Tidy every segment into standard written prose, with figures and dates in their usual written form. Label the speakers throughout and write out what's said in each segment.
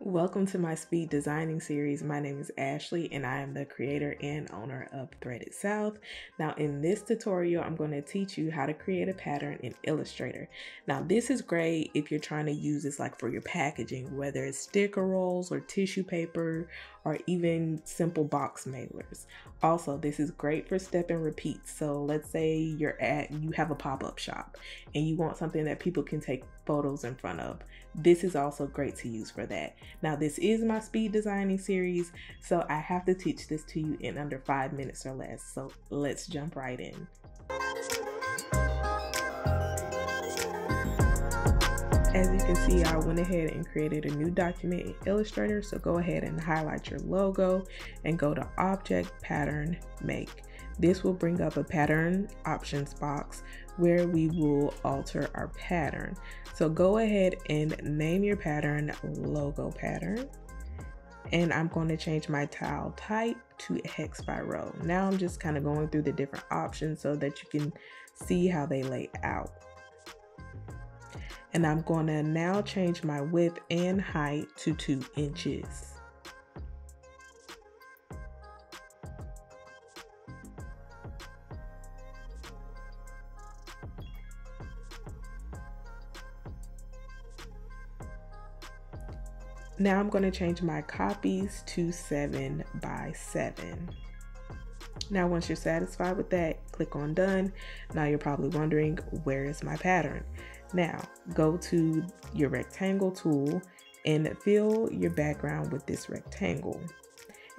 Speaker 1: Welcome to my speed designing series. My name is Ashley and I am the creator and owner of Threaded South. Now in this tutorial, I'm going to teach you how to create a pattern in Illustrator. Now this is great if you're trying to use this like for your packaging, whether it's sticker rolls or tissue paper or even simple box mailers. Also, this is great for step and repeat. So let's say you have a pop-up shop and you want something that people can take photos in front of. This is also great to use for that. Now this is my speed designing series, so I have to teach this to you in under 5 minutes or less. So let's jump right in. As you can see, I went ahead and created a new document in Illustrator. So go ahead and highlight your logo and go to Object, Pattern, Make. This will bring up a pattern options box where we will alter our pattern. So go ahead and name your pattern logo pattern. And I'm going to change my tile type to hex by row. Now I'm just kind of going through the different options so that you can see how they lay out. And I'm going to now change my width and height to 2 inches. Now I'm going to change my copies to 7 by 7. Now once you're satisfied with that, click on done. Now you're probably wondering, where is my pattern? Now go to your rectangle tool and fill your background with this rectangle.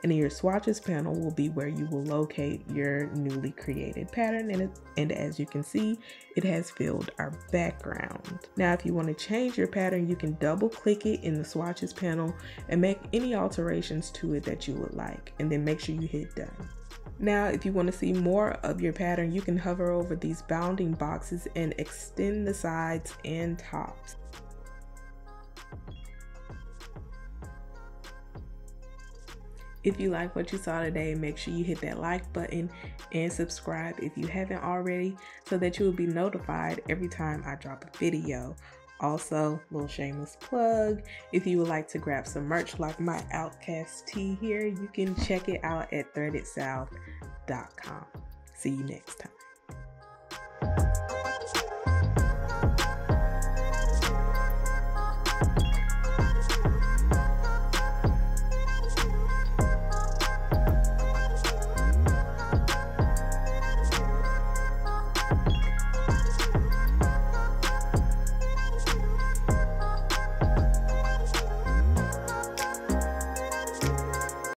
Speaker 1: And your swatches panel will be where you will locate your newly created pattern, and as you can see, it has filled our background. Now if you want to change your pattern, you can double click it in the swatches panel and make any alterations to it that you would like, and then make sure you hit done. Now if you want to see more of your pattern, you can hover over these bounding boxes and extend the sides and tops. If you like what you saw today, make sure you hit that like button and subscribe if you haven't already, so that you will be notified every time I drop a video. Also, little shameless plug, if you would like to grab some merch like my Outcast tee here, you can check it out at threadedsouth.com. See you next time.